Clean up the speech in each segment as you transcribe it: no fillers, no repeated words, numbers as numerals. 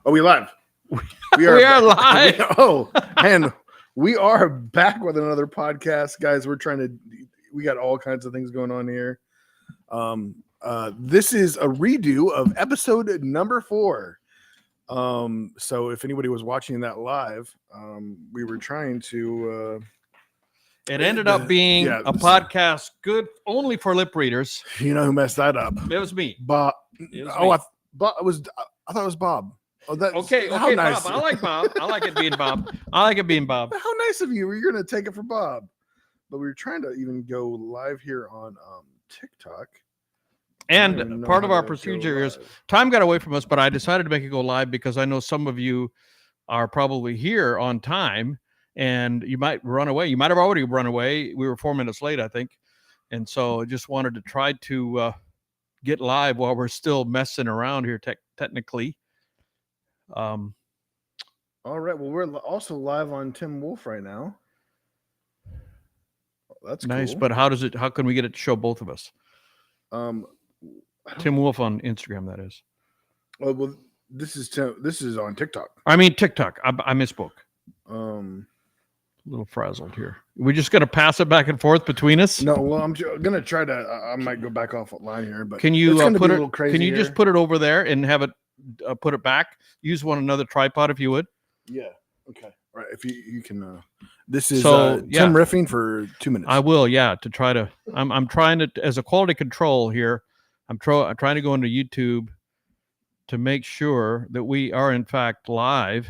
we live. We are live. And we are back with another podcast, guys. We got all kinds of things going on here. This is a redo of episode number 4. So if anybody was watching that live, we were trying to. It ended up being a podcast good only for lip readers. You know who messed that up? It was me. Bob. I thought it was Bob. Oh, okay, nice. Bob. I like Bob. I like it being Bob. How nice of you. You're going to take it for Bob. But we were trying to even go live here on TikTok. And part of our procedure is time got away from us, but I decided to make it go live because I know some of you are probably here on time and you might run away. You might have already run away. We were 4 minutes late, I think. And so I just wanted to try to get live while we're still messing around here technically. All right. Well, we're also live on Tim Wolf right now. That's nice. Cool. But how can we get it to show both of us? Tim Wolf on Instagram, that is. Oh, well, this is on TikTok. I mean TikTok. I misspoke. A little frazzled here. We're just gonna pass it back and forth between us. No, well, I'm gonna try to. I might go back off line here, but can you put it? Can you here. Just put it over there and have it put it back? Use another tripod if you would. Yeah. Okay. All right. If you can. This is Tim riffing for 2 minutes. I will. Yeah. To try to. I'm trying to, as a quality control here. I'm trying to go into YouTube to make sure that we are in fact live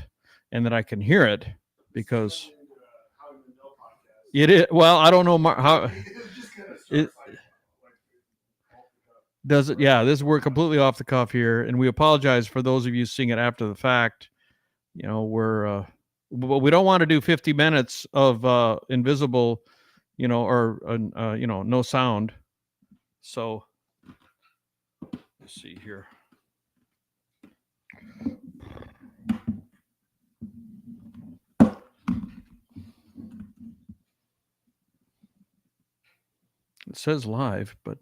and that I can hear it because it is. Well, I don't know how it does it. Yeah, we're completely off the cuff here, and we apologize for those of you seeing it after the fact. You know, we don't want to do 50 minutes of invisible, or no sound. So let's see here. It says live, but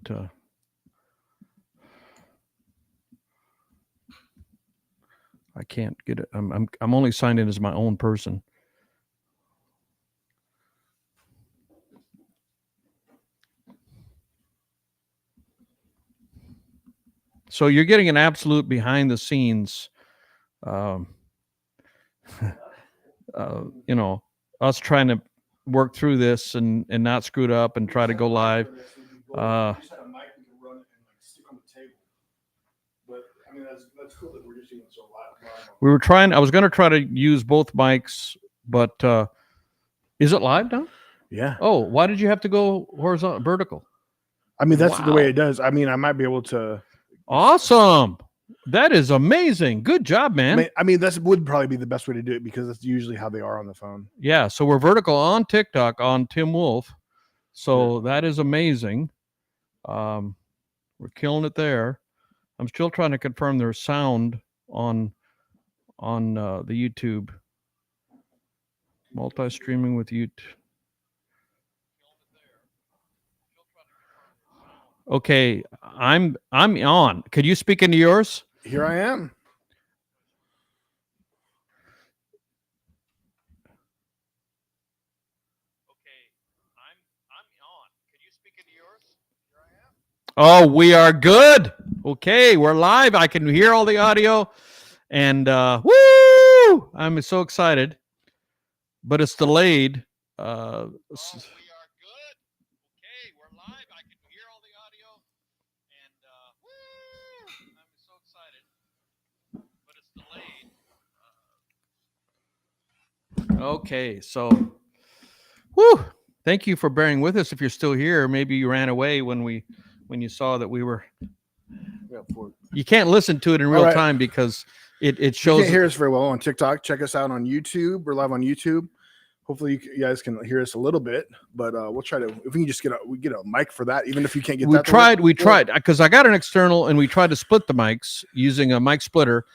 I can't get it. I'm only signed in as my own person. So you're getting an absolute behind the scenes, us trying to work through this and not screw it up and try to go live. That's cool that we're just using so live. I was going to try to use both mics, but is it live now? Yeah. Oh, why did you have to go vertical? I mean, that's the way it does. I mean, I might be able to. Awesome. That is amazing. Good job, man. I mean, that would probably be the best way to do it because that's usually how they are on the phone. Yeah. So we're vertical on TikTok on Tim Wolf. So that is amazing. We're killing it there. I'm still trying to confirm there's sound on the YouTube. Multi-streaming with YouTube. Okay, I'm on. Could you speak into yours? Here I am. Okay, I'm on. Could you speak into yours? Here I am. Oh, we are good. Okay, we're live. I can hear all the audio, and woo! I'm so excited, but it's delayed. We are good. Okay, we're live. I can hear all the audio, and woo! I'm so excited, but it's delayed. Okay, so woo! Thank you for bearing with us. If you're still here, maybe you ran away when you saw that we were. You can't listen to it in real time because it shows. You can't hear us very well on TikTok. Check us out on YouTube. We're live on YouTube. Hopefully you guys can hear us a little bit, but we'll try to. If we can just get a mic for that, even if you can't get that. We tried because I got an external and we tried to split the mics using a mic splitter,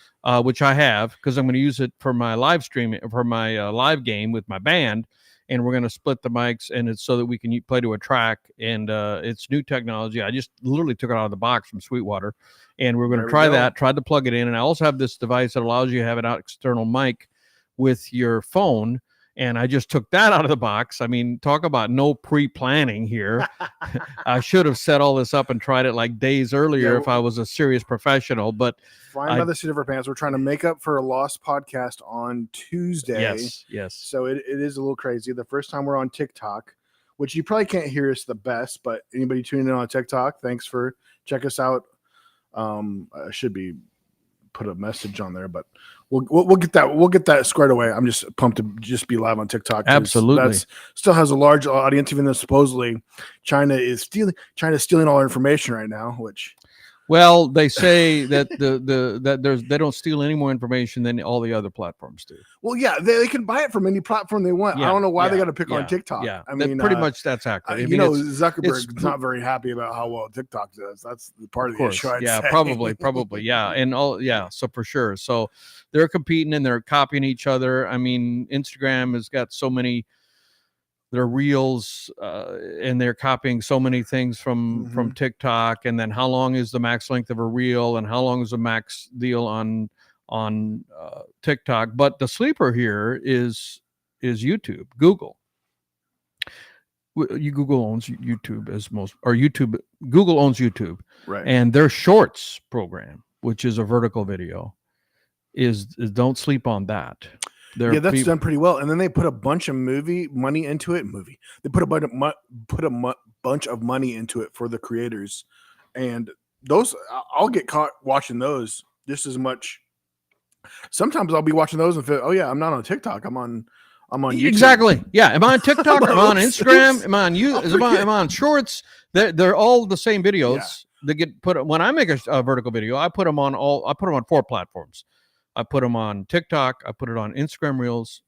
which I have because I'm going to use it for my live stream for my live game with my band. and we're going to split the mics, and it's so that we can play to a track. And it's new technology. I just literally took it out of the box from Sweetwater, and we're going to try that. Tried to plug it in, and I also have this device that allows you to have an external mic with your phone. And I just took that out of the box. I mean, talk about no pre-planning here. I should have set all this up and tried it like days earlier if I was a serious professional. But flying by the seat of our pants. We're trying to make up for a lost podcast on Tuesday. Yes. So it is a little crazy. The first time we're on TikTok, which you probably can't hear us the best, but anybody tuning in on TikTok, thanks for check us out. I should be put a message on there, but we'll get that squared away. I'm just pumped to just be live on TikTok. Absolutely, that still has a large audience, even though supposedly China is stealing all our information right now. Which, well, they say that they don't steal any more information than all the other platforms do. Well, yeah, they can buy it from any platform they want. I don't know why they got to pick on TikTok. Yeah, I mean, pretty much that's accurate. Zuckerberg's not very happy about how well TikTok does. That's the part of the issue. I'd say. Probably, yeah, and so for sure. So they're competing and they're copying each other. I mean, Instagram has got so many. Their reels and they're copying so many things from TikTok. And then how long is the max length of a reel, and how long is the max deal on TikTok? But the sleeper here is YouTube. Google owns YouTube Google owns YouTube, right? And their Shorts program, which is a vertical video, is don't sleep on that. That's done pretty well. And then they put a bunch of money into it. They put a bunch of money into it for the creators, and those I'll get caught watching those just as much. Sometimes I'll be watching those and feel, oh yeah, I'm not on TikTok. I'm on YouTube. Exactly. Yeah. Am I on TikTok? Am I on Instagram? Am I on am I on Shorts? They're all the same videos. Yeah. They get put when I make a vertical video. I put them on 4 platforms. I put them on TikTok. I put it on Instagram Reels,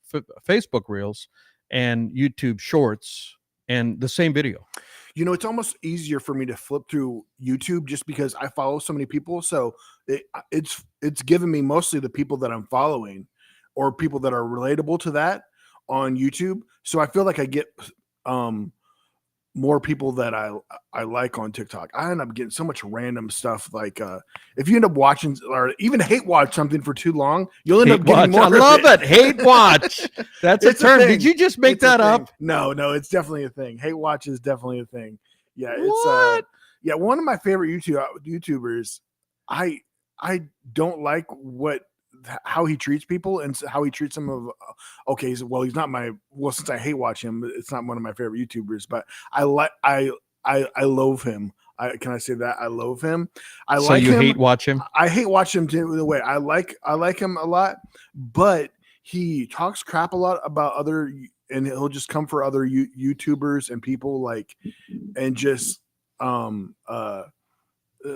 Facebook Reels, and YouTube Shorts, and the same video. You know, it's almost easier for me to flip through YouTube just because I follow so many people. So it's given me mostly the people that I'm following or people that are relatable to that on YouTube. So I feel like I get more people that I like on TikTok. I end up getting so much random stuff. Like if you end up watching or even hate watch something for too long, you'll end up getting more. I love it. Hate watch. That's a term. Did you just make that up? No, it's definitely a thing. Hate watch is definitely a thing. Yeah, it's one of my favorite YouTubers. I don't like how he treats people and how he treats them. He's not since I hate watch him, it's not one of my favorite YouTubers, but I loathe him. Can I say that? I loathe him. Hate watch him? I hate watch him too. The way I like him a lot, but he talks crap a lot about other, and he'll just come for other YouTubers and people and just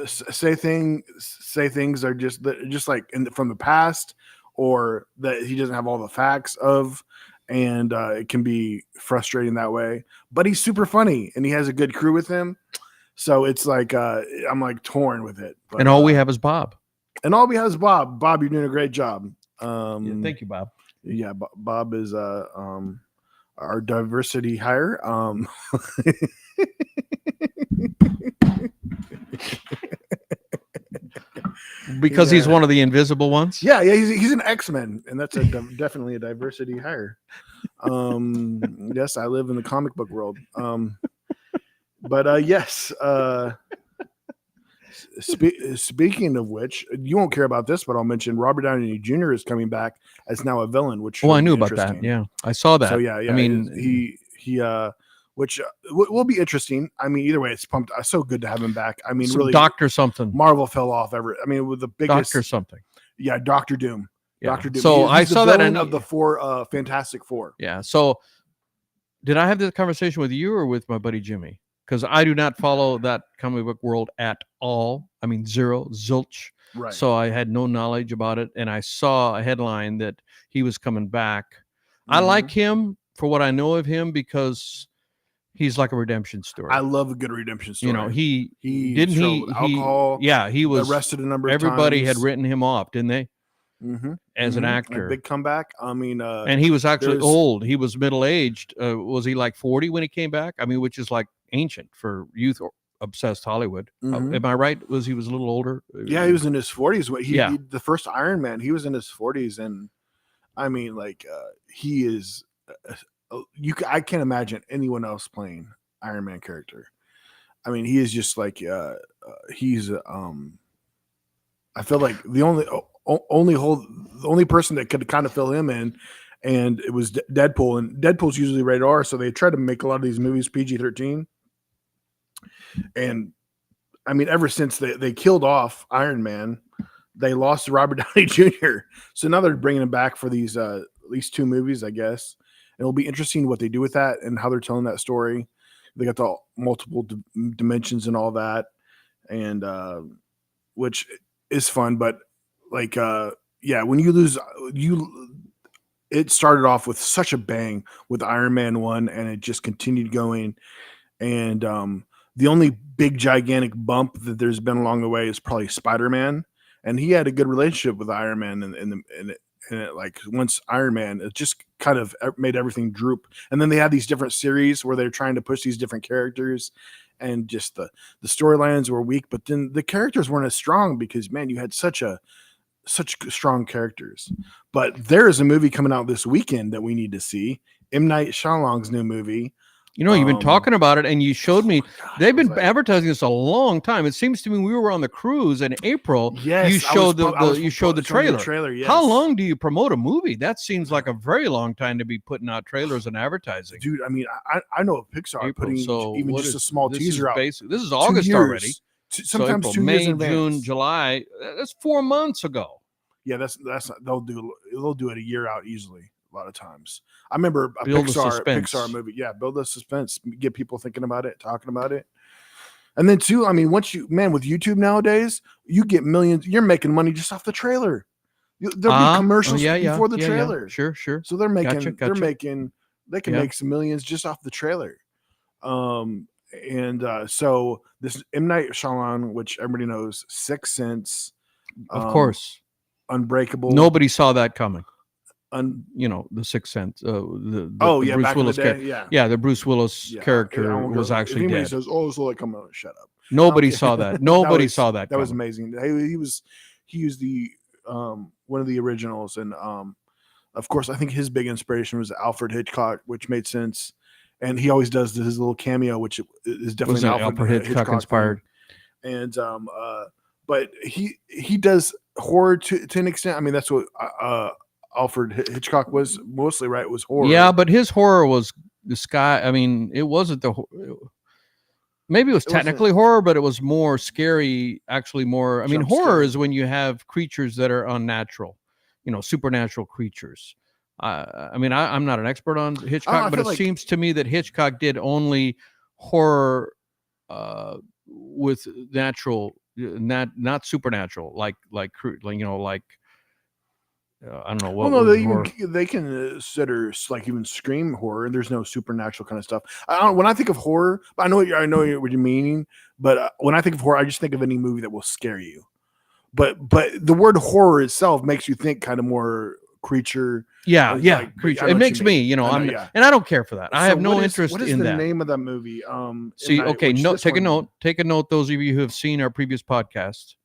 say things are just like from the past, or that he doesn't have all the facts of, and it can be frustrating that way. But he's super funny and he has a good crew with him, so it's like I'm like torn with it. But, and all we have is Bob. Bob, you're doing a great job. Thank you, Bob. Yeah, Bob is our diversity hire. Because he's one of the invisible ones. Yeah, he's an X-Men, and that's definitely a diversity hire. Yes, I live in the comic book world. But yes. Speaking of which, you won't care about this, but I'll mention Robert Downey Jr. is coming back as now a villain. Which I knew about that. Yeah, I saw that. So yeah. I mean, he which will be interesting. I mean, either way, it's pumped. It's so good to have him back. I mean, really, Doctor something. Marvel fell off ever. I mean, with the biggest Doctor something. Yeah, Doctor Doom. Yeah. Doctor Doom. So I saw that of the 4 Fantastic Four. Yeah. So did I have this conversation with you or with my buddy Jimmy? Because I do not follow that comic book world at all. I mean, zilch. Right. So I had no knowledge about it, and I saw a headline that he was coming back. I like him for what I know of him because he's like a redemption story. I love a good redemption story. You know, he alcohol. Yeah, he was arrested a number of Everybody times. had written him off, didn't they? as an actor. Big comeback. I mean, and he was actually old. He was middle-aged. Was he like 40 when he came back? I mean, which is like ancient for youth obsessed Hollywood. Am I right? He was a little older? Yeah, he was in his 40s. He the first Iron Man, he was in his 40s, and I mean, like, he is. I can't imagine anyone else playing Iron Man character. I mean, he is just like he's. I feel like the only person that could kind of fill him in, and it was Deadpool. And Deadpool's usually rated R, so they try to make a lot of these movies PG-13. And I mean, ever since they killed off Iron Man, they lost Robert Downey Jr. So now they're bringing him back for these at least 2 movies, I guess. And it'll be interesting what they do with that and how they're telling that story. They got the multiple dimensions and all that, and which is fun. But like, when you lose, it started off with such a bang with Iron Man 1, and it just continued going. And the only big gigantic bump that there's been along the way is probably Spider-Man, and he had a good relationship with Iron Man, and like once Iron Man, it just kind of made everything droop. And then they had these different series where they're trying to push these different characters, and just the storylines were weak, but then the characters weren't as strong because, man, you had such strong characters. But there is a movie coming out this weekend that we need to see. M. Night Shyamalan's new movie. You know, you've been talking about it, and you showed me. They've been advertising this a long time. It seems to me we were on the cruise in April. Yes, you showed the trailer. The trailer, yes. How long do you promote a movie? That seems like a very long time to be putting out trailers and advertising. Dude, I mean, I know of Pixar putting even just a small teaser out. This is August already. Sometimes April, 2 May, years in advance. June, July. That's 4 months ago. Yeah, that's they'll do it a year out easily. A lot of times. I remember a build Pixar movie. Yeah, build the suspense, get people thinking about it, talking about it. And then too, I mean, with YouTube nowadays, you get millions. You're making money just off the trailer. There'll be commercials before the trailer. Yeah. Sure. So they're making, they can make some millions just off the trailer. So this M. Night Shyamalan, which everybody knows, Sixth Sense, of course, Unbreakable. Nobody saw that coming. The Sixth Sense. The Bruce Willis character. Yeah, the Bruce Willis character was actually dead. Says, "Oh, so like, come on, shut up." Nobody saw that. Nobody saw that. That was amazing. He was the one of the originals, and of course, I think his big inspiration was Alfred Hitchcock, which made sense. And he always does his little cameo, which is definitely Alfred Hitchcock inspired. And but he does horror to an extent. I mean, that's what Alfred Hitchcock was mostly, right? It was horror. Yeah, but his horror was the sky. I mean, it wasn't maybe it was technically horror, but it was more scary, actually more. I mean, horror is when you have creatures that are unnatural, supernatural creatures. I mean, I'm not an expert on Hitchcock, but it seems to me that Hitchcock did only horror with natural, not supernatural, like I don't know what. Well, no, they can consider like even Scream horror. There's no supernatural kind of stuff. When I think of horror, I know what you're meaning. But when I think of horror, I just think of any movie that will scare you. But the word horror itself makes you think kind of more creature. Yeah, creature. It makes me, and I don't care for that. I have no interest in that. What is the name of that movie? Take a note. Take a note. Those of you who have seen our previous podcast.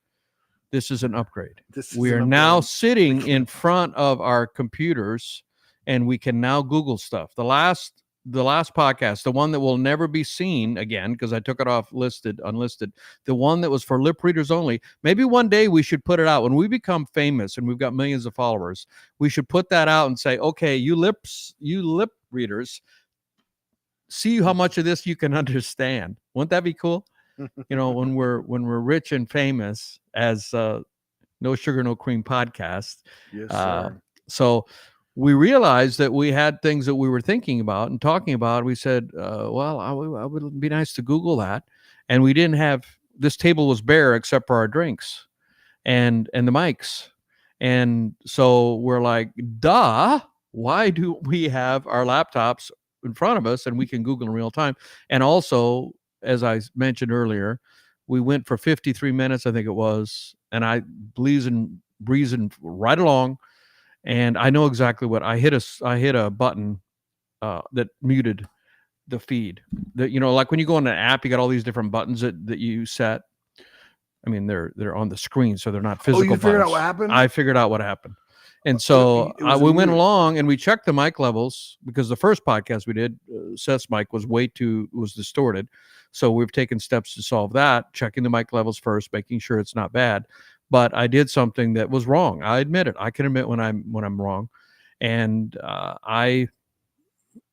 This is an upgrade. We are now sitting in front of our computers, and we can now Google stuff. The last podcast, the one that will never be seen again because I took it off unlisted. The one that was for lip readers only. Maybe one day we should put it out when we become famous and we've got millions of followers. We should put that out and say, okay, you lip readers, see how much of this you can understand. Wouldn't that be cool? When we're rich and famous as No Sugar No Cream podcast. Yes, sir. So we realized that we had things that we were thinking about and talking about. We said, well, I would be nice to Google that. And we didn't have, this table was bare except for our drinks and the mics. And so we're like, duh, why do we have our laptops in front of us and we can Google in real time? And also, as I mentioned earlier, we went for 53 minutes, I think it was, and I breezing right along, and I know exactly what I hit. I hit a button that muted the feed. That, you know, like when you go on an app, you got all these different buttons that you set. I mean, they're on the screen, so they're not physical. Oh, you figured buttons. out what happened? I figured out what happened. And so we went along and we checked the mic levels, because the first podcast we did, Seth's mic was was distorted. So we've taken steps to solve that, checking the mic levels first, making sure it's not bad. But I did something that was wrong. I admit it. I can admit when I'm wrong. And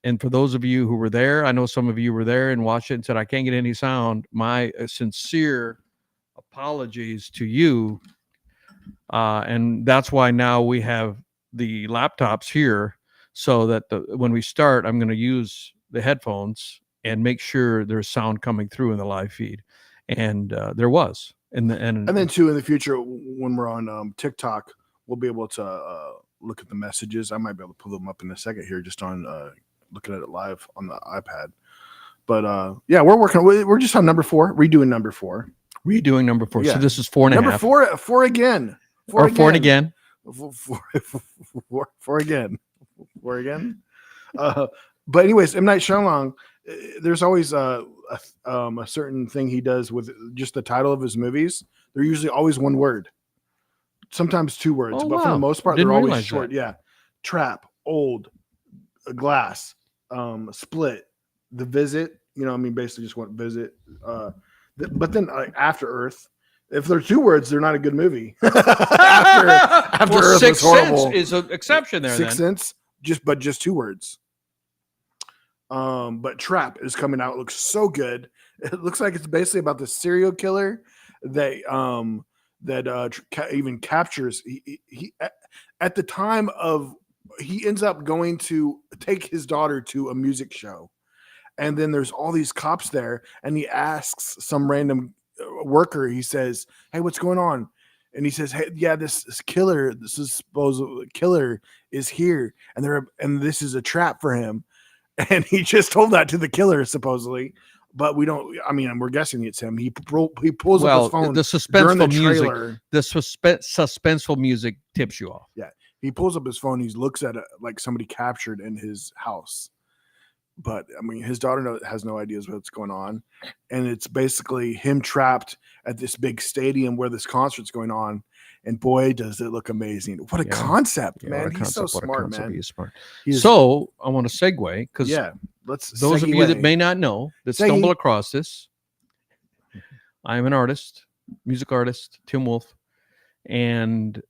and for those of you who were there, I know some of you were there and watched it and said, I can't get any sound. My sincere apologies to you. And that's why now we have the laptops here, so that when we start, I'm going to use the headphones and make sure there's sound coming through in the live feed. And there was. And then too, in the future, when we're on TikTok, we'll be able to look at the messages. I might be able to pull them up in a second here, just on looking at it live on the iPad. But yeah, we're just on number 4, redoing number 4. Redoing number 4. Yeah. So this is 4.5. Number 4 again. 4 again. 4 again. 4 again. But anyways, M. Night Shyamalan, there's always a certain thing he does with just the title of his movies. They're usually always one word, sometimes 2 words, but for the most part, they're always short. That. Yeah. Trap, Old, Glass, Split, The Visit. You know, I mean, basically just one visit. But then After Earth. If they're 2 words, they're not a good movie. after Earth Sixth was horrible. Sense is an exception there. Sixth Sense, just 2 words. But Trap is coming out. It looks so good. It looks like it's basically about the serial killer that even captures. He at the time of, he ends up going to take his daughter to a music show, and then there's all these cops there, and he asks some random worker. He says, "Hey, what's going on?" And he says, "Hey, yeah, this supposed killer is here, and this is a trap for him." And he just told that to the killer, supposedly, but we don't. I mean, we're guessing it's him. He pulls up his phone. The suspenseful music. The suspenseful music tips you off. Yeah, he pulls up his phone. He looks at it like somebody captured in his house. But I mean, his daughter has no idea what's going on, and it's basically him trapped at this big stadium where this concert's going on. And boy, does it look amazing! What a concept, man! He's so smart, man. He's smart. So I want to segue, because those of you that may not know, that stumble across this, I am an artist, music artist, Tim Wolf, and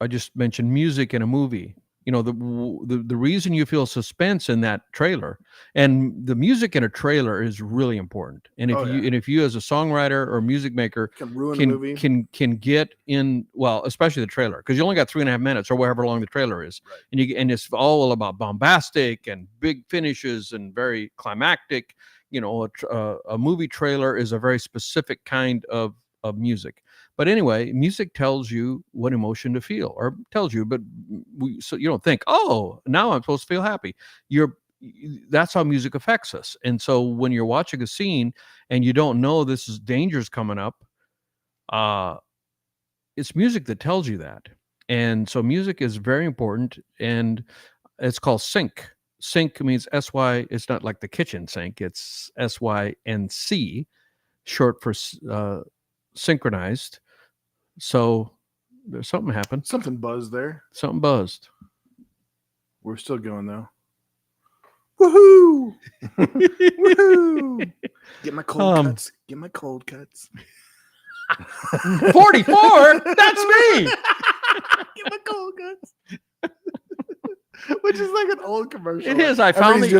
I just mentioned music in a movie. You know, the reason you feel suspense in that trailer, and the music in a trailer is really important. And if you as a songwriter or music maker can get in, well, especially the trailer, because you only got 3.5 minutes or however long the trailer is, right. And it's all about bombastic and big finishes and very climactic. You know, a movie trailer is a very specific kind of music. But anyway, music tells you what emotion to feel, or tells you, but so you don't think, oh, now I'm supposed to feel happy. That's how music affects us. And so when you're watching a scene and you don't know this is danger's coming up, it's music that tells you that. And so music is very important, and it's called sync. Sync means SY. It's not like the kitchen sink. It's SYNC, short for synchronized. So there's something happened. Something buzzed there. Something buzzed. We're still going though. Woohoo! Woohoo! Get my cold cuts. Get my cold cuts. 44? That's me. Get my cold cuts. Which is like an old commercial. It is. I found the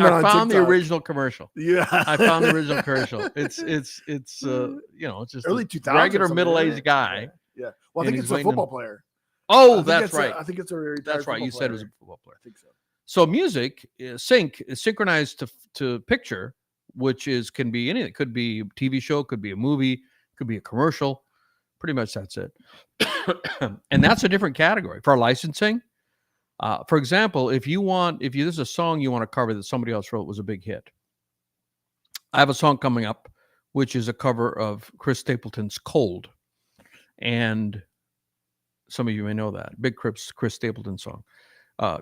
original commercial. Yeah, I found the original commercial. It's you know, it's just early 2000s. Regular middle-aged guy. Yeah. Well, I think it's a football player. Oh, that's right. I think it's a retired That's right. You said it was a football player. I think so. So music is synchronized to picture, which can be anything. It could be a TV show, could be a movie, could be a commercial. Pretty much that's it. And that's a different category for licensing. For example, if there's a song you want to cover that somebody else wrote was a big hit. I have a song coming up, which is a cover of Chris Stapleton's Cold. And Some of you may know that. Big Chris Stapleton song.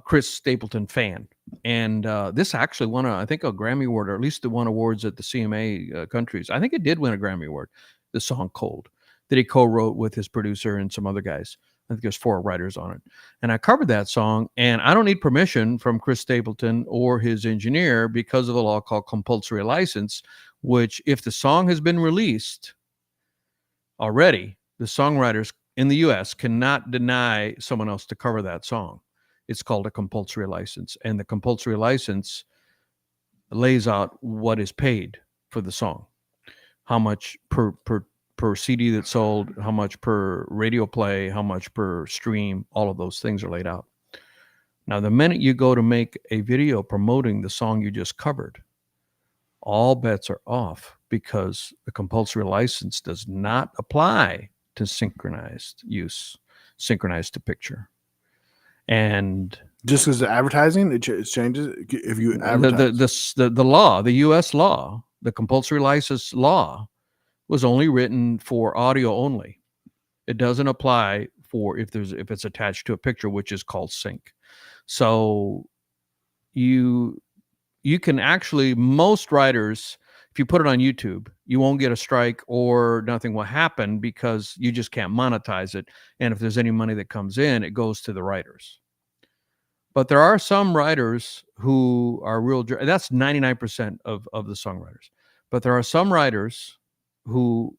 Chris Stapleton fan. And this actually won, I think, a Grammy Award, or at least it won awards at the CMA countries. I think it did win a Grammy Award, the song Cold, that he co-wrote with his producer and some other guys. I think there's 4 writers on it. And I covered that song, and I don't need permission from Chris Stapleton or his engineer because of the law called compulsory license, which if the song has been released already, the songwriters in the U.S. cannot deny someone else to cover that song. It's called a compulsory license. And the compulsory license lays out what is paid for the song, how much per CD that's sold, how much per radio play, how much per stream, all of those things are laid out. Now, the minute you go to make a video promoting the song you just covered, all bets are off because the compulsory license does not apply to synchronized use, synchronized to picture. And just because the advertising, it changes if you advertise. The law, the U.S. law, the compulsory license law, was only written for audio only. It doesn't apply for if it's attached to a picture, which is called sync. So you can actually, most writers, if you put it on YouTube, you won't get a strike or nothing will happen because you just can't monetize it. And if there's any money that comes in, it goes to the writers. But there are some writers who are real, that's 99% of the songwriters. But there are some writers who,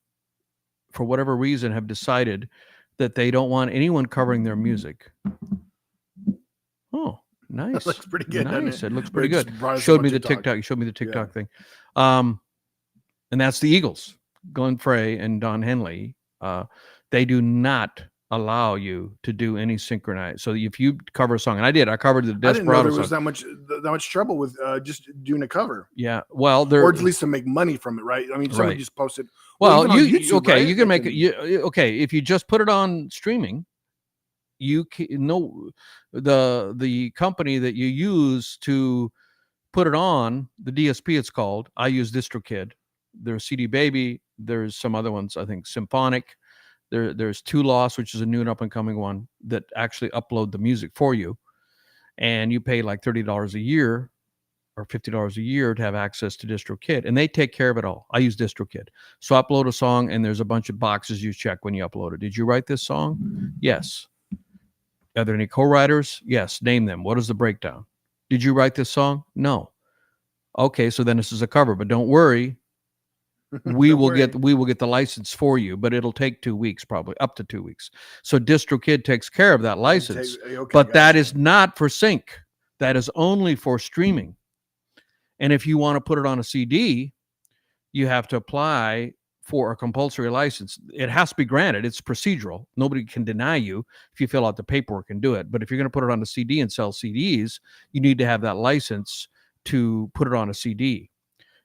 for whatever reason, have decided that they don't want anyone covering their music. Oh, nice. That looks pretty good. Nice. It looks pretty good. Showed me the TikTok. You showed me the TikTok thing. And that's the Eagles, Glenn Frey and Don Henley. They do not allow you to do any synchronized. So if you cover a song, and I covered the Desperado I didn't know there was song. that much trouble with just doing a cover. Yeah, well, or at least to make money from it, right? I mean, somebody just posted. Well, YouTube, okay, right? you can make it. Okay, if you just put it on streaming, you can, the company that you use to put it on, the DSP it's called. I use DistroKid. There's CD Baby. There's some other ones. I think Symphonic. There's Two Loss, which is a new and up and coming one that actually upload the music for you, and you pay like $30 a year or $50 a year to have access to DistroKid, and they take care of it all. I use DistroKid, so upload a song, and there's a bunch of boxes you check when you upload it. Did you write this song? Yes. Are there any co-writers? Yes. Name them. What is the breakdown? Did you write this song? No. Okay, so then this is a cover, but don't worry. We will get the license for you, but it'll take 2 weeks, probably up to 2 weeks. So DistroKid takes care of that license, but that is not for sync. That is only for streaming. And if you want to put it on a CD, you have to apply for a compulsory license. It has to be granted. It's procedural. Nobody can deny you if you fill out the paperwork and do it. But if you're going to put it on a CD and sell CDs, you need to have that license to put it on a CD.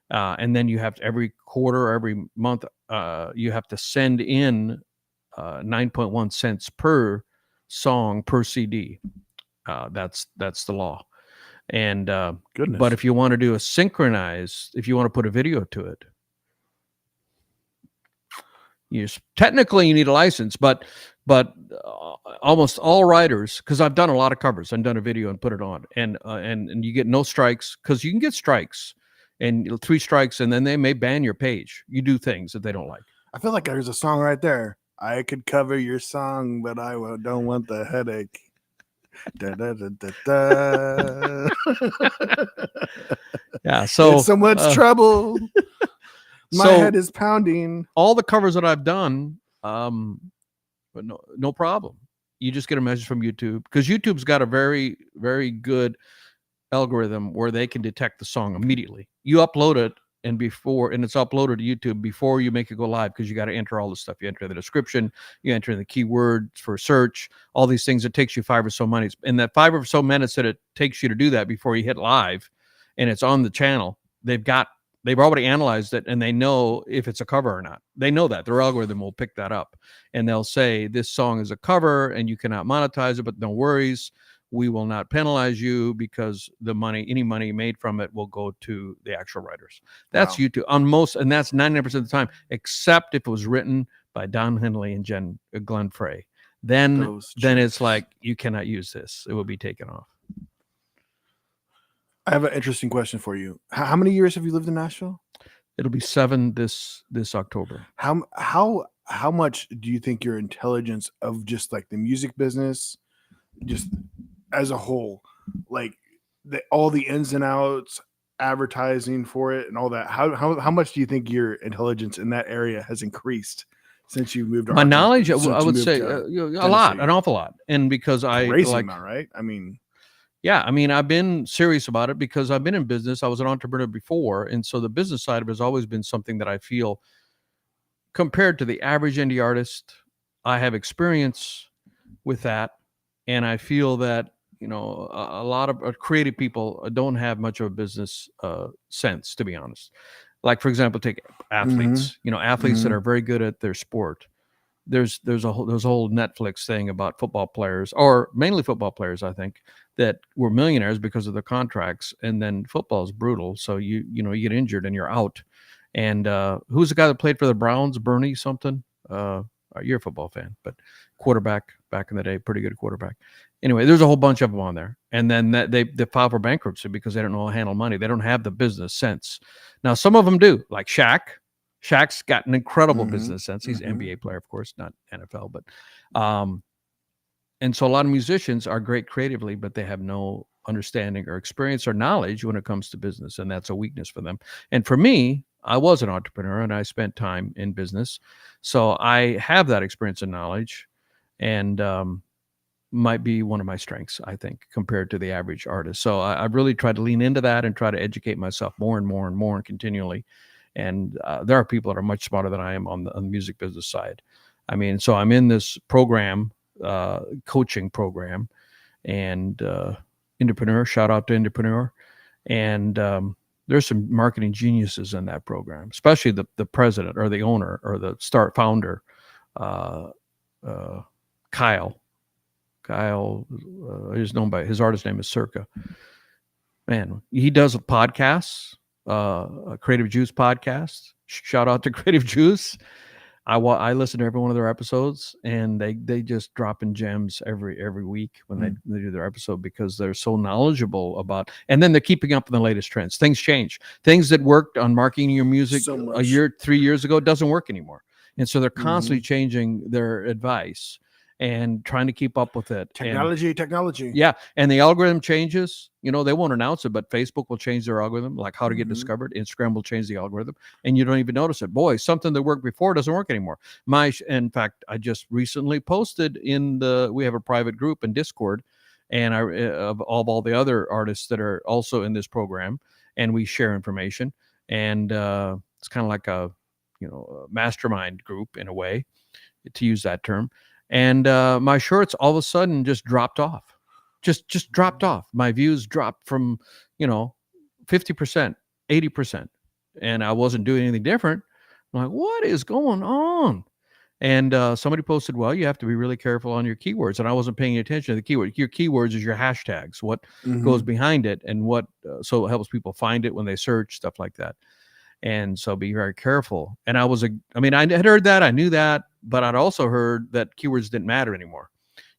And then you have to, every quarter, every month, you have to send in 9.1 cents per song per CD. That's the law. And but if you want to do a synchronized, if you want to put a video to it, technically you need a license. But almost all writers, because I've done a lot of covers, I've done a video and put it on, and you get no strikes, because you can get strikes. And 3 strikes, and then they may ban your page. You do things that they don't like. I feel like there's a song right there. I could cover your song, but I don't want the headache. Da, da, da, da, da. Yeah, so it's so much trouble. My head is pounding. All the covers that I've done, but no problem. You just get a message from YouTube, because YouTube's got a very, very good algorithm where they can detect the song immediately. You upload it, and it's uploaded to YouTube before you make it go live, because you got to enter all the stuff. You enter the description, you enter the keywords for search, all these things. It takes you 5 or so minutes. In that 5 or so minutes that it takes you to do that before you hit live, and it's on the channel, they've already analyzed it, and they know if it's a cover or not. They know that. Their algorithm will pick that up, and they'll say this song is a cover and you cannot monetize it, but no worries. We will not penalize you, because any money made from it will go to the actual writers. That's YouTube on most, and that's 99% of the time, except if it was written by Don Henley and Glenn Frey. then it's like, you cannot use this. It will be taken off. I have an interesting question for you. How many years have you lived in Nashville? It'll be 7 this October. How much do you think your intelligence of just like the music business, just as a whole, like all the ins and outs, advertising for it and all that, how much do you think your intelligence in that area has increased since you moved? My knowledge, I would say a lot, an awful lot. And because crazy amount, right? I mean, yeah, I mean, I've been serious about it because I've been in business. I was an entrepreneur before. And so the business side of it has always been something that I feel, compared to the average indie artist, I have experience with that. And I feel that, you know, a lot of creative people don't have much of a business sense, to be honest. Like, for example, take athletes, you know, athletes that are very good at their sport. There's a whole Netflix thing about football players, or mainly football players, I think, that were millionaires because of their contracts. And then football is brutal. So you get injured and you're out. And who's the guy that played for the Browns? Bernie something? You're a football fan, but quarterback back in the day, pretty good quarterback. Anyway, there's a whole bunch of them on there. And then they file for bankruptcy because they don't know how to handle money. They don't have the business sense. Now, some of them do, like Shaq. Shaq's got an incredible business sense. He's an NBA player, of course, not NFL, but and so a lot of musicians are great creatively, but they have no understanding or experience or knowledge when it comes to business, and that's a weakness for them. And for me, I was an entrepreneur and I spent time in business, so I have that experience and knowledge, and might be one of my strengths, I think, compared to the average artist. So I've really tried to lean into that and try to educate myself more and more and more and continually. And there are people that are much smarter than I am on the music business side. I mean, so I'm in this program, coaching program, and Entrepreneur, shout out to Entrepreneur. And there's some marketing geniuses in that program, especially the president or the owner or the founder, Kyle. Is known by his artist name is Circa. Man, he does podcasts. Creative Juice podcast. Shout out to Creative Juice. I listen to every one of their episodes, and they just drop in gems every week when they do their episode, because they're so knowledgeable about, and then they're keeping up with the latest trends. Things change. Things that worked on marketing your music a year, 3 years ago doesn't work anymore, and so they're constantly changing their advice and trying to keep up with it. Technology. Yeah. And the algorithm changes. You know, they won't announce it, but Facebook will change their algorithm, like how to get discovered. Instagram will change the algorithm, and you don't even notice it. Boy, something that worked before doesn't work anymore. In fact, I just recently posted we have a private group in Discord, and of all the other artists that are also in this program, and we share information. And it's kind of like a mastermind group in a way, to use that term. And my shorts all of a sudden just dropped off, just dropped off. My views dropped from, 50%, 80%. And I wasn't doing anything different. I'm like, what is going on? And somebody posted, well, you have to be really careful on your keywords. And I wasn't paying attention to the keyword. Your keywords is your hashtags, what goes behind it, and what, so it helps people find it when they search, stuff like that. And so be very careful. And I had heard that, I knew that, but I'd also heard that keywords didn't matter anymore,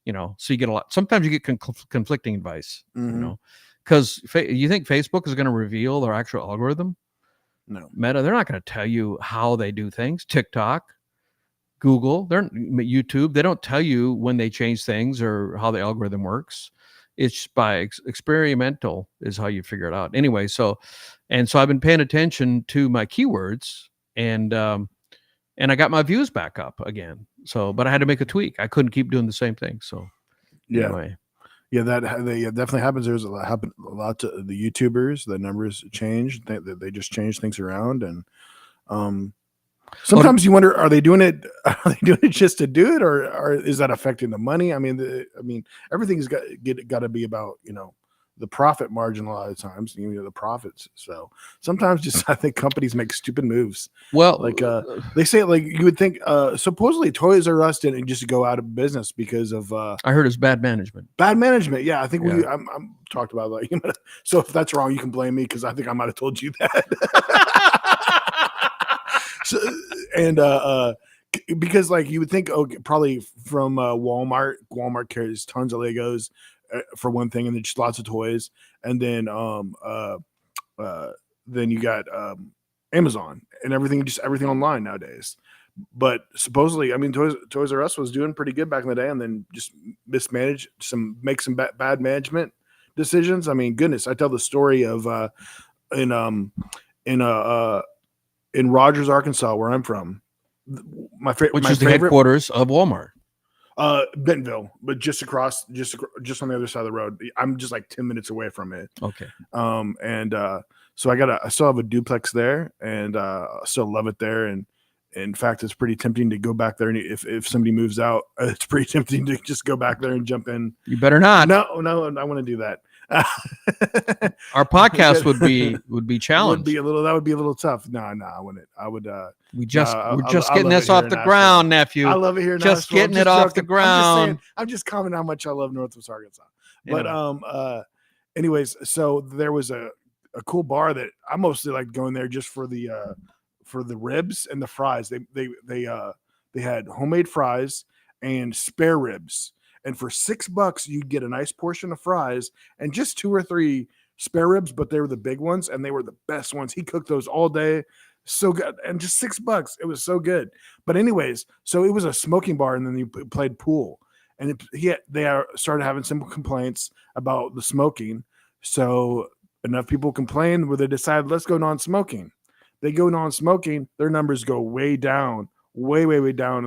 so you get sometimes you get conflicting advice, because you think Facebook is going to reveal their actual algorithm? No. Meta, they're not going to tell you how they do things. TikTok, Google, YouTube, they don't tell you when they change things or how the algorithm works. It's by experimental is how you figure it out. Anyway, so I've been paying attention to my keywords, and I got my views back up again. So, but I had to make a tweak. I couldn't keep doing the same thing. So, anyway. Yeah, that definitely happens. There's a lot to the YouTubers. The numbers change. They just change things around, and sometimes you wonder, are they doing it just to do it, or is that affecting the money? I mean, everything's got to be about the profit margin a lot of times, the profits. So sometimes I think companies make stupid moves. Well, like they say, like you would think, supposedly Toys R Us didn't just go out of business because of I heard it's bad management. Bad management. Yeah, I think I'm talked about that. So if that's wrong, you can blame me, because I think I might have told you that. because like you would think, probably from Walmart. Walmart carries tons of Legos for one thing, and then just lots of toys, and then you got Amazon and everything, just everything online nowadays. But supposedly, I mean, Toys R Us was doing pretty good back in the day, and then just make some bad management decisions. I mean, goodness, I tell the story of in Rogers, Arkansas, where I'm from. Which is the headquarters of Walmart. Bentonville, but just on the other side of the road. I'm just like 10 minutes away from it. Okay. So I still have a duplex there, and I still love it there. And in fact, it's pretty tempting to go back there. And if somebody moves out, it's pretty tempting to just go back there and jump in. You better not. No, I want to do that. Our podcast would be challenged. That would be a little tough. No, I wouldn't. I would. We're just getting this off the ground, nephew. I love it here. Just getting it off the ground. I'm just commenting how much I love Northwest Arkansas. But anyways, so there was a cool bar that I mostly like going there just for the ribs and the fries. They had homemade fries and spare ribs. And for $6, you'd get a nice portion of fries and just 2 or 3 spare ribs, but they were the big ones and they were the best ones. He cooked those all day. So good. And just $6. It was so good. But anyways, so it was a smoking bar, and then you played pool. And they started having some complaints about the smoking. So enough people complained where they decided, let's go non-smoking. They go non-smoking, their numbers go way down, way down.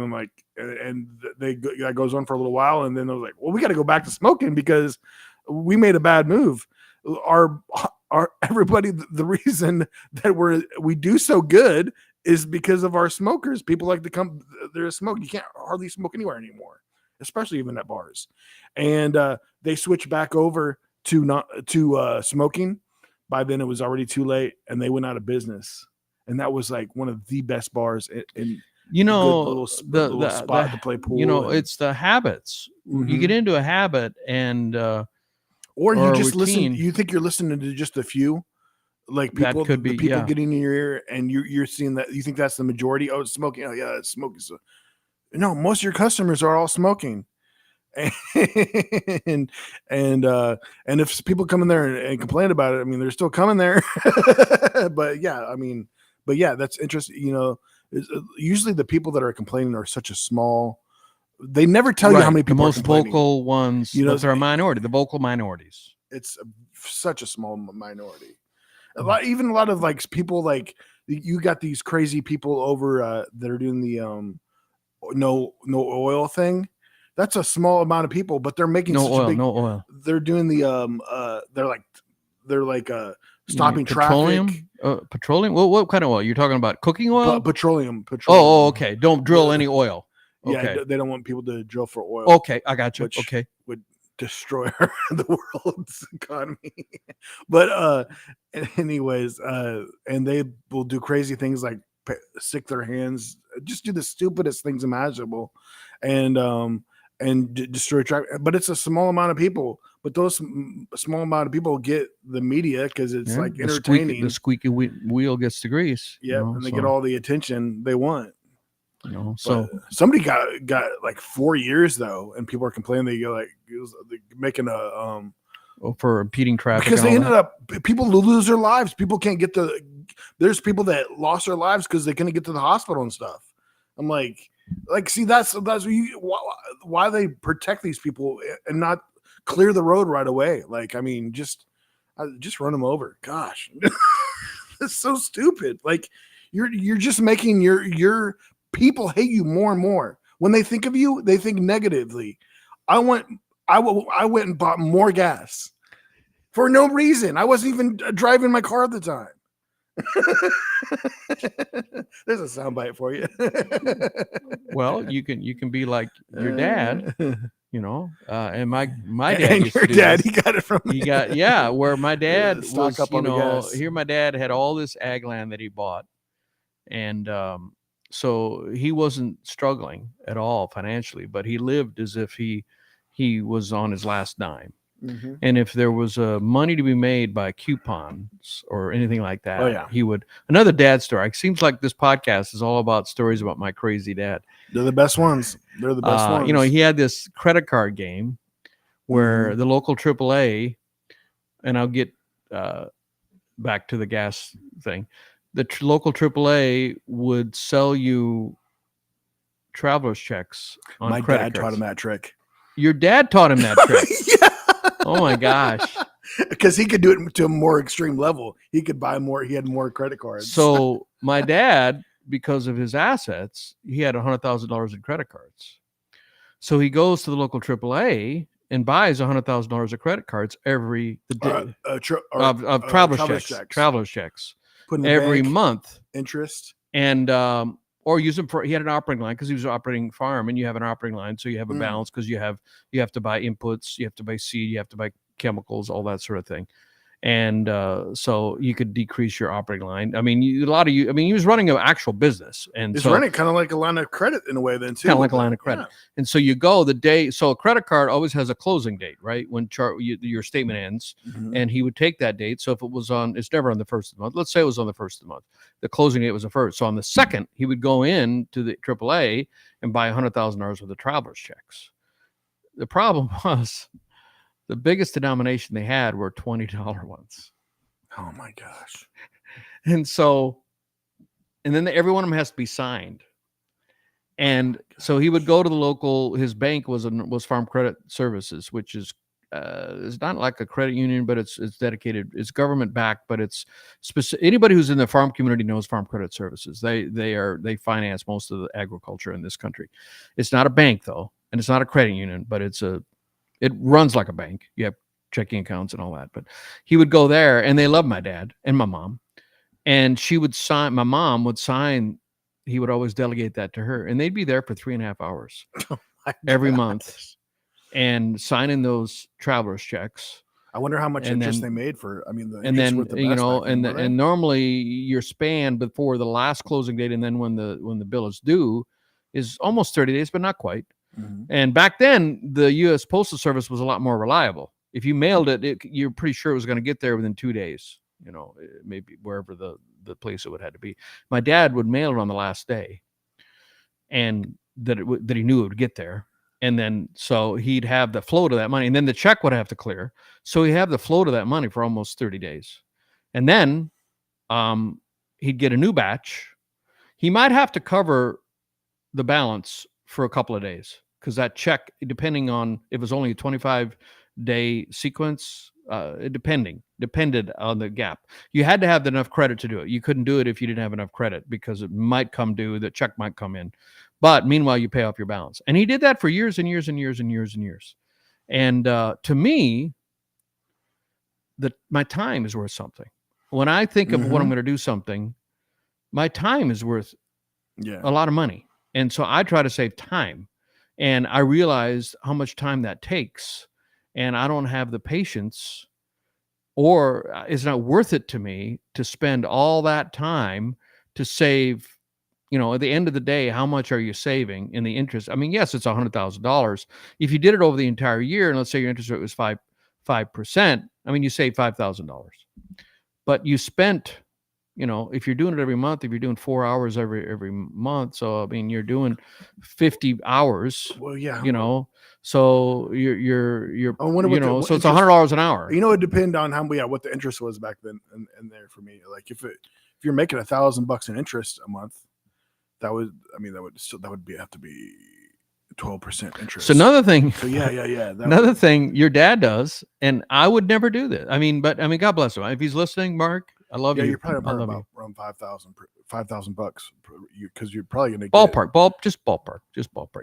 And that goes on for a little while. And then they're like, well, we got to go back to smoking because we made a bad move. Our everybody, the reason that we do so good is because of our smokers. People like to come there to smoke. You can't hardly smoke anywhere anymore, especially even at bars. And they switched back over to smoking. By then it was already too late, and they went out of business. And that was like one of the best bars in little spot to play pool. It's the habits. Mm-hmm. You get into a habit, and or you just listen. You think you're listening to just a few, like people. That could be people getting in your ear, and you're seeing that. You think that's the majority. Oh, it's smoking. Oh, yeah, it's smoking. So, no, most of your customers are all smoking. And if people come in there and complain about it, I mean, they're still coming there. But yeah, that's interesting. Usually the people that are complaining are such a small. They never tell you how many people. The most vocal ones, those are a minority. The vocal minorities. It's such a small minority. A lot of like people, like you got these crazy people over that are doing the no oil thing. That's a small amount of people, but they're making no oil. They're doing the they're like stopping traffic. Petroleum. Well, what kind of oil? You're talking about cooking oil? Petroleum. Oh, okay. Don't drill any oil. Okay. Yeah, they don't want people to drill for oil. Okay, I got you. Okay, would destroy the world's economy. But anyways, and they will do crazy things like stick their hands, just do the stupidest things imaginable, and destroy traffic. But it's a small amount of people. But those small amount of people get the media because it's like entertaining. The squeaky wheel gets the grease. Yeah, and they get all the attention they want. So somebody got like 4 years though, and people are complaining they're making a for impeding traffic because they ended up people lose their lives. People can't get there's people that lost their lives because they couldn't get to the hospital and stuff. I'm like see that's why they protect these people and not clear the road right away. Like, I mean, just run them over. Gosh, it's so stupid. Like you're just making your people hate you more and more. When they think of you, they think negatively. I went and bought more gas for no reason. I wasn't even driving my car at the time. There's a soundbite for you. Well, you can be like your dad, and my dad and used your to do dad, this. he got it from me. Where my dad was, Stock up on the gas. Here my dad had all this ag land that he bought, and so he wasn't struggling at all financially, but he lived as if he was on his last dime. And if there was money to be made by coupons or anything like that, he would. Another dad story. It seems like this podcast is all about stories about my crazy dad. They're the best ones. They're the best ones. You know, he had this credit card game where the local AAA, and I'll get back to the gas thing. The local AAA would sell you traveler's checks on my credit dad cards. taught him that trick. Your dad taught him that trick. Yeah. Oh my gosh. Because he could do it to a more extreme level. He could buy more. He had more credit cards. So my dad, because of his assets, he had $100,000 in credit cards. So he goes to the local AAA and buys $100,000 of credit cards every day of traveler's checks every month, interest, and or use them for. He had an operating line because he was an operating farm, and you have an operating line, so you have a balance because you have to buy inputs, you have to buy seed, you have to buy chemicals, all that sort of thing. And so you could decrease your operating line. I mean, he was running an actual business, and he's running kind of like a line of credit in a way, then too. Kind of like a line of credit. Yeah. And so you go the day. So a credit card always has a closing date, right? When your statement ends, and he would take that date. So if it was it's never on the first of the month. Let's say it was on the first of the month. The closing date was the first. So on the second, he would go in to the AAA and buy $100,000 worth of traveler's checks. The problem was, the biggest denomination they had were $20 ones. Oh my gosh. And then every one of them has to be signed. And so he would go to the local, his bank was Farm Credit Services, which is it's not like a credit union, but it's dedicated, it's government backed, but it's specific. Anybody who's in the farm community knows Farm Credit Services. They finance most of the agriculture in this country. It's not a bank though, and it's not a credit union, but it runs like a bank. You have checking accounts and all that. But he would go there, and they loved my dad and my mom. And my mom would sign, he would always delegate that to her. And they'd be there for 3.5 hours every month and signing those traveler's checks. I wonder how much interest they made for, and normally your span before the last closing date and then when the bill is due is almost 30 days, but not quite. And back then, the U.S. Postal Service was a lot more reliable. If you mailed it, you're pretty sure it was going to get there within 2 days. You know, maybe wherever the place it would have to be. My dad would mail it on the last day, and that he knew it would get there. And then so he'd have the float of that money, and then the check would have to clear. So he'd have the float of that money for almost 30 days, and then he'd get a new batch. He might have to cover the balance for a couple of days, because that check, depending on if it was only a 25-day sequence, it depended on the gap. You had to have enough credit to do it. You couldn't do it if you didn't have enough credit, because it might come due, the check might come in. But meanwhile, you pay off your balance. And he did that for years and years and years and years and years. And to me, my time is worth something. When I think of what I'm going to do something, my time is worth a lot of money. And so I try to save time, and I realized how much time that takes, and I don't have the patience, or it's not worth it to me to spend all that time to save. You know, at the end of the day, how much are you saving in the interest? I mean, yes, it's $100,000. If you did it over the entire year, and let's say your interest rate was 5%, I mean, you save $5,000. But you spent, you know, if you're doing it every month, if you're doing 4 hours every month, so I mean, you're doing 50 hours. Well, yeah, you know, so you're so it's $100 an hour. You know, it depends on what the interest was back then, and there for me. Like if you're making $1,000 in interest a month, that would have to be 12% interest. So another thing. So yeah. Another thing your dad does, and I would never do this. I mean, God bless him. If he's listening, Mark, I love you. Yeah, you're probably about around $5,000 because you're probably going to ballpark.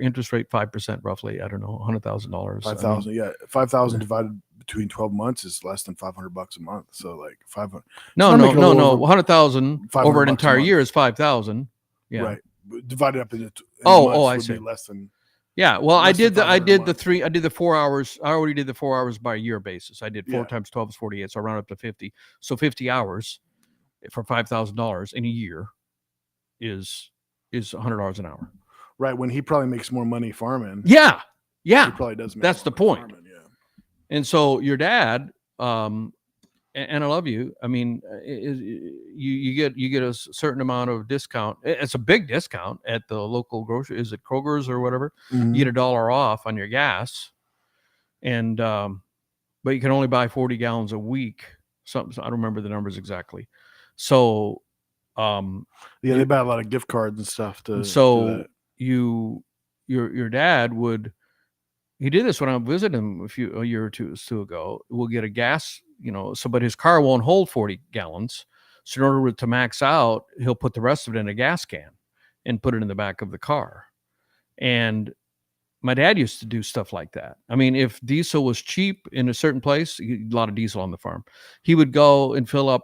Interest rate 5% roughly. I don't know, $100,000. 5,000. Yeah, 5,000 divided between 12 months is less than $500 a month. So like 500. No. 100,000 over an entire year is 5,000. Yeah. Right. Divided up into I see. Less than. Yeah. Well, I did the 4 hours. I already did the 4 hours by a year basis. I did 4 times 12 is 48. So I round up to 50. So 50 hours for $5,000 in a year is $100 an hour. Right. When he probably makes more money farming. Yeah. He probably does. That's the point. Farming, yeah. And so your dad, and I love you. I mean, you get a certain amount of discount. It's a big discount at the local grocery. Is it Kroger's or whatever? Mhm. You get $1 off on your gas, and but you can only buy 40 gallons a week. Something, I don't remember the numbers exactly. So, they buy a lot of gift cards and stuff to. So do that. your dad would. He did this when I visited him a year or two ago. We'll get a gas, but his car won't hold 40 gallons. So in order to max out, he'll put the rest of it in a gas can and put it in the back of the car. And my dad used to do stuff like that. I mean, if diesel was cheap in a certain place, a lot of diesel on the farm, he would go and fill up,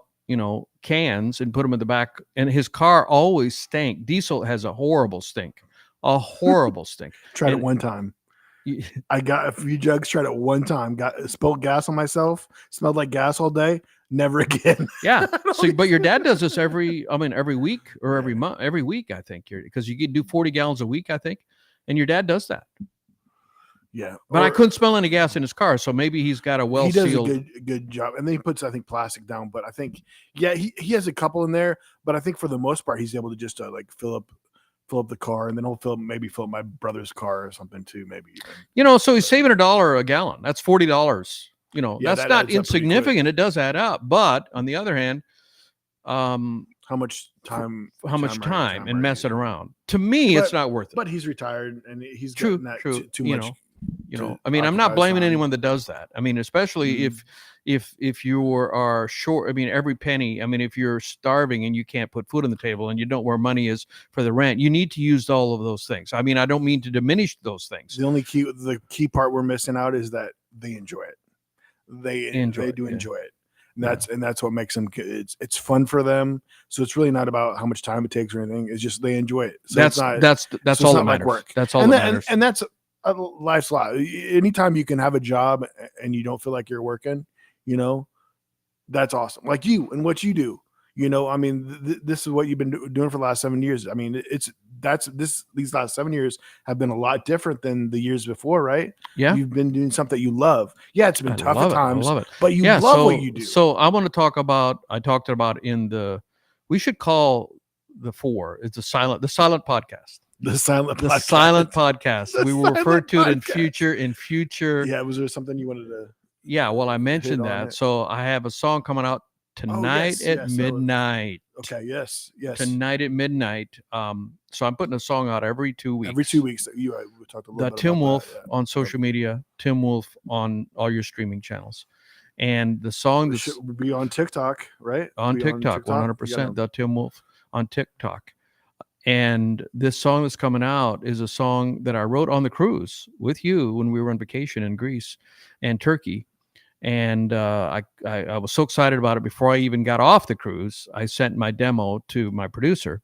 cans and put them in the back. And his car always stank. Diesel has a horrible stink, Tried it one time. I got a few jugs, tried it one time, spilled gas on myself, smelled like gas all day, never again. Yeah. So, but your dad does this every week or every month, every week, I think, because you can do 40 gallons a week, I think. And your dad does that. Yeah. But I couldn't smell any gas in his car. So maybe he's got a he does a good job. And then he puts, I think, plastic down, but I think, he has a couple in there, but I think for the most part, he's able to just like fill up the car, and then he'll fill up my brother's car or something too, maybe even. So he's saving $1 a gallon. That's $40. That's that not insignificant. It does add up. But on the other hand, how much time and messing around. To me, it's not worth it. But he's retired, and he's true. Too much. I mean, I'm not blaming anyone that does that. I mean, especially if you are short. I mean, every penny. I mean, if you're starving and you can't put food on the table and you don't know where money is for the rent, you need to use all of those things. I mean, I don't mean to diminish those things. The key part we're missing out is that they enjoy it. They enjoy it. And that's what makes them. It's fun for them. So it's really not about how much time it takes or anything. It's just they enjoy it. So that's all that matters. Like work. That's all that matters. And that's life's lot. Anytime you can have a job and you don't feel like you're working, that's awesome. Like you and what you do. I mean, this is what you've been doing for the last 7 years. I mean, these last 7 years have been a lot different than the years before, right? Yeah. You've been doing something you love. Yeah, it's been tough at times, I love it. But you love what you do. So I want to talk about, we should call the 4. It's the silent podcast. The silent podcast. We will refer to it in future. Yeah. Was there something you wanted to? Yeah. Well, I mentioned that. So I have a song coming out tonight at midnight. Okay. Yes. Tonight at midnight. So I'm putting a song out every 2 weeks. Every 2 weeks. We talked a little bit Tim about Wolf that, on social media. Tim Wolf on all your streaming channels. And the song should be on TikTok, right? On TikTok, 100%. The Tim Wolf on TikTok. And this song that's coming out is a song that I wrote on the cruise with you when we were on vacation in Greece and Turkey. And I was so excited about it. Before I even got off the cruise, I sent my demo to my producer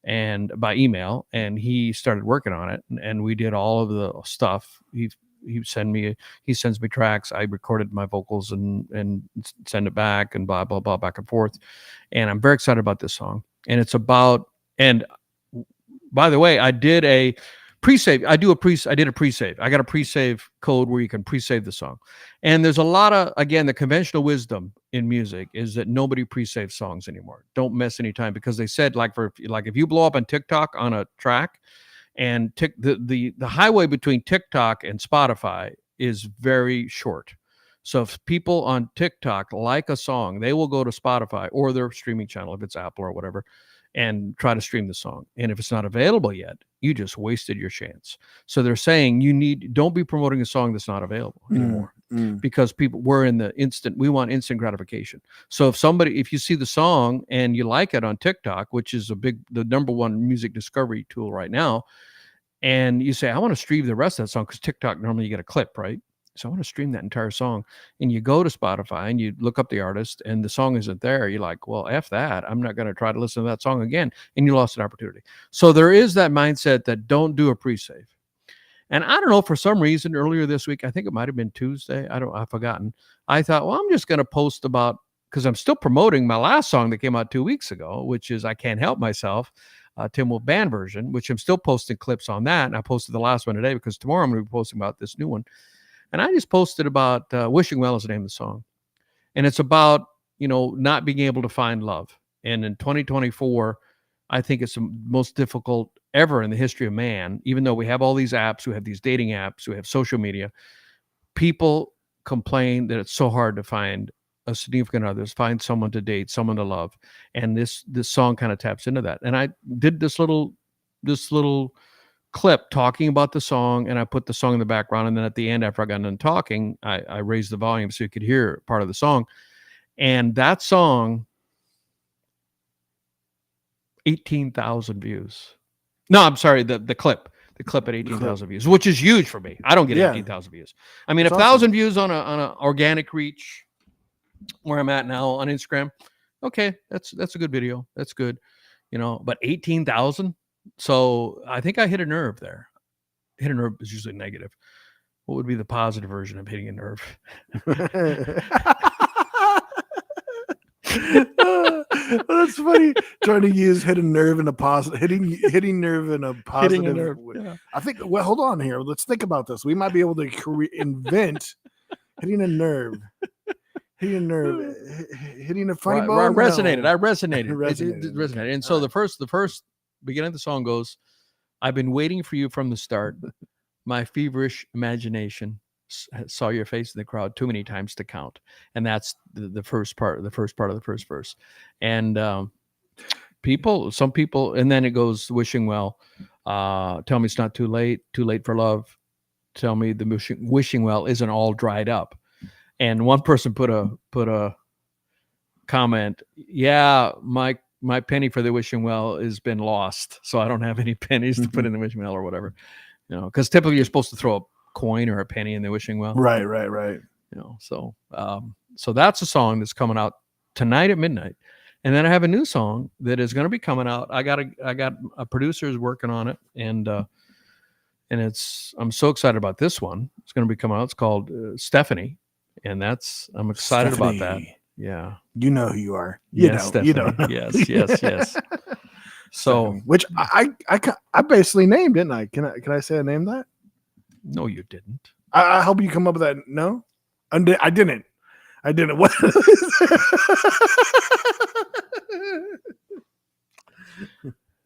and by email, and he started working on it. And we did all of the stuff. He sends me tracks. I recorded my vocals and send it back and blah, blah, blah, back and forth. And I'm very excited about this song. And it's about, and by the way, I did a pre-save. I did a pre-save. I got a pre-save code where you can pre-save the song. And there's a lot of, again, the conventional wisdom in music is that nobody pre-saves songs anymore. Don't mess any time, because they said if you blow up on TikTok on a track, and the highway between TikTok and Spotify is very short. So if people on TikTok like a song, they will go to Spotify or their streaming channel, if it's Apple or whatever, and try to stream the song. And if it's not available yet, you just wasted your chance. So they're saying don't be promoting a song that's not available anymore, because we want instant gratification. So if you see the song and you like it on TikTok, which is the number one music discovery tool right now, and you say, I want to stream the rest of that song, because TikTok, normally you get a clip, right? So I want to stream that entire song. And you go to Spotify and you look up the artist and the song isn't there. You're like, well, F that. I'm not going to try to listen to that song again. And you lost an opportunity. So there is that mindset that don't do a pre-save. And I don't know, for some reason earlier this week, I think it might've been Tuesday. I've forgotten. I thought, well, I'm just going to post because I'm still promoting my last song that came out 2 weeks ago, which is I Can't Help Myself, Tim Wolf band version, which I'm still posting clips on that. And I posted the last one today because tomorrow I'm going to be posting about this new one. And I just posted about Wishing Well is the name of the song. And it's about, not being able to find love. And in 2024, I think it's the most difficult ever in the history of man, even though we have all these apps, we have these dating apps, we have social media. People complain that it's so hard to find a significant other, find someone to date, someone to love. And this song kind of taps into that. And I did this little clip talking about the song, and I put the song in the background. And then at the end, after I got done talking, I raised the volume so you could hear part of the song. And that song, 18,000 views. No, I'm sorry, the clip at 18,000 views, which is huge for me. I don't get 18,000 views. I mean, 1,000 views on a organic reach where I'm at now on Instagram. Okay, that's a good video. That's good, but 18,000. So I think I hit a nerve there. Hit a nerve is usually negative. What would be the positive version of hitting a nerve? That's funny. Trying to use hit a nerve in a positive, hitting nerve in a positive nerve, way. yeah. I think. Well, hold on here. Let's think about this. We might be able to invent hitting a nerve. Hitting a nerve. Hitting a funny bone. I resonated. No. I resonated. It resonated. And so the first beginning of the song goes, "I've been waiting for you from the start. My feverish imagination saw your face in the crowd too many times to count." And that's the first part of the first verse. And some people, and then it goes wishing well. Tell me it's not too late for love. Tell me the wishing well isn't all dried up. And one person put a comment, yeah, my penny for the wishing well has been lost, so I don't have any pennies to put in the wishing well or whatever. Because typically you're supposed to throw a coin or a penny in the wishing well. Right. So that's a song that's coming out tonight at midnight. And then I have a new song that is going to be coming out. I got a producer who's working on it, and I'm so excited about this one. It's going to be coming out. It's called Stephanie, and I'm excited about that. Yeah, you know who you are. Stephanie. You don't know. Yes. So, which I basically named, didn't I? Can I say I named that? No, you didn't. I hope you come up with that. No, I didn't. What?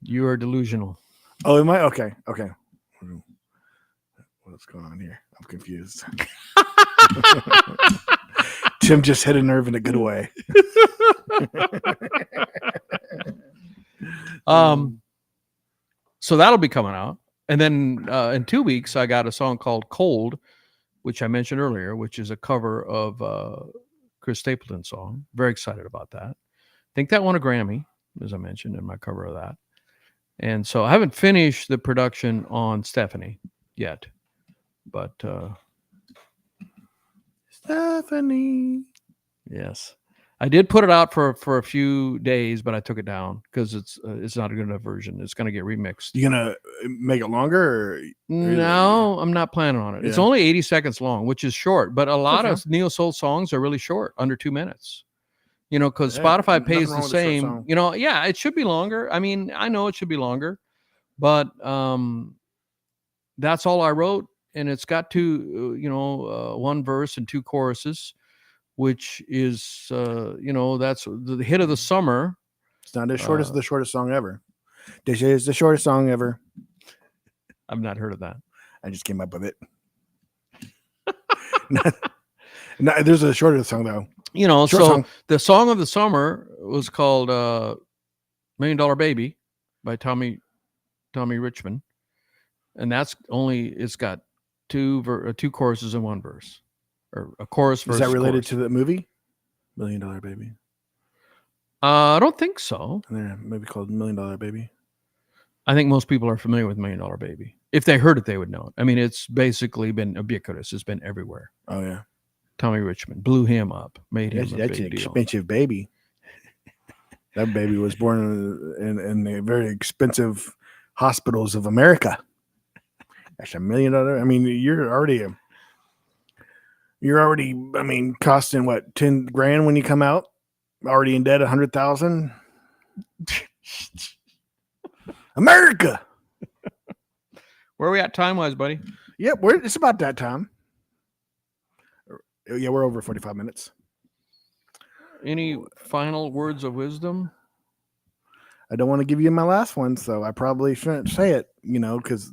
You are delusional. Oh, am I? Okay. What's going on here? I'm confused. Tim just hit a nerve in a good way. So that'll be coming out. And then in 2 weeks, I got a song called Cold, which I mentioned earlier, which is a cover of Chris Stapleton song. Very excited about that. I think that won a Grammy, as I mentioned in my cover of that. And so I haven't finished the production on Stephanie yet, but Stephanie. Yes. I did put it out for a few days, but I took it down because it's not a good enough version. It's going to get remixed. You gonna make it longer? Or no, I'm not planning on it. Yeah. It's only 80 seconds long, which is short. But a lot of neo soul songs are really short, under 2 minutes. Because Spotify pays the same. Yeah, it should be longer. I mean, I know it should be longer, but that's all I wrote, and it's got one verse and 2 choruses. Which is, that's the hit of the summer. It's not as short as the shortest song ever. This is the shortest song ever. I've not heard of that. I just came up with it. There's a shorter song, though. The song of the summer was called $1 Million Baby by Tommy Richmond. And it's got two choruses and 1 verse. Or a chorus versus. Is that related to the movie $1 Million Baby? I don't think so. Maybe called $1 Million Baby. I think most people are familiar with $1 Million Baby. If they heard it, they would know it. I mean, it's basically been ubiquitous. It's been everywhere. Oh yeah. Tommy Richmond blew him up, made him a big deal. Expensive baby. That baby was born in the very expensive hospitals of America. That's $1 million. I mean, you're already costing what, 10 grand when you come out, already in debt, 100,000. America. Where are we at time wise, buddy? Yep. It's about that time. Yeah, we're over 45 minutes. Any final words of wisdom? I don't want to give you my last one, so I probably shouldn't say it, because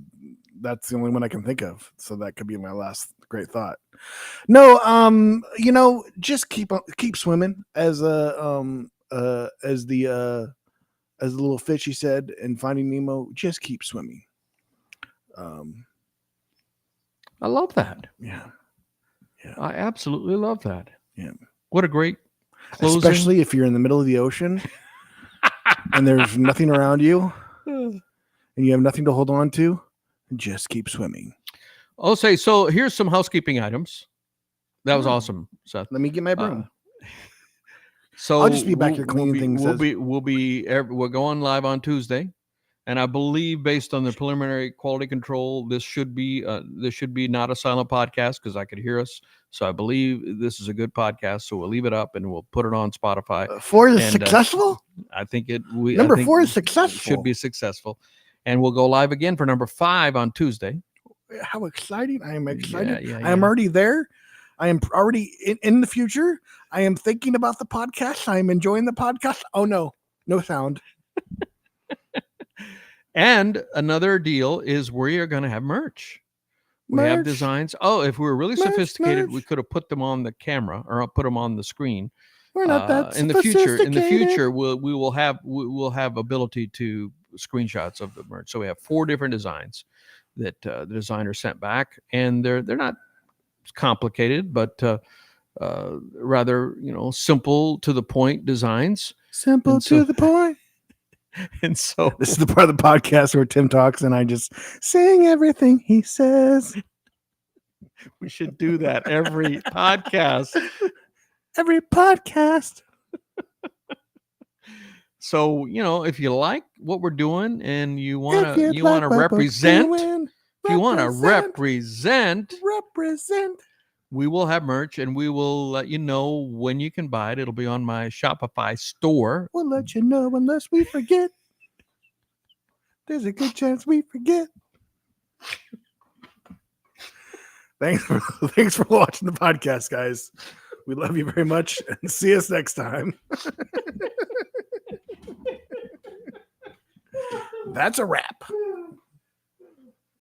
that's the only one I can think of. So that could be my last great thought. No, just keep swimming as the little fish he said in Finding Nemo. Just keep swimming. I love that. Yeah. I absolutely love that. Yeah. What a great closing. Especially if you're in the middle of the ocean and there's nothing around you and you have nothing to hold on to, just keep swimming. I'll say, so here's some housekeeping items. That was awesome, Seth. Let me get my broom. So I'll just be back here cleaning things. We're going live on Tuesday, and I believe based on the preliminary quality control, this should be not a silent podcast because I could hear us. So I believe this is a good podcast. So we'll leave it up and we'll put it on Spotify. 4 is successful. I think it. Number 4 is successful. Should be successful, and we'll go live again for number 5 on Tuesday. How exciting! I am excited. Yeah. I am already there. I am already in the future. I am thinking about the podcast. I am enjoying the podcast. Oh no sound. And another deal is we are going to have merch. We have designs. Oh, if we were really sophisticated, we could have put them on the camera or put them on the screen. We're not that in the future. In the future, we'll have ability to screenshots of the merch. So we have 4 different designs that the designer sent back, and they're not complicated, but rather simple to the point designs. Simple to the point. And so this is the part of the podcast where Tim talks and I just sing everything he says. We should do that every podcast. Every podcast. So, if you like what we're doing and you want to represent, we will have merch and we will let you know when you can buy it. It'll be on my Shopify store. We'll let you know unless we forget. There's a good chance we forget. Thanks for watching the podcast, guys. We love you very much and see us next time. That's a wrap.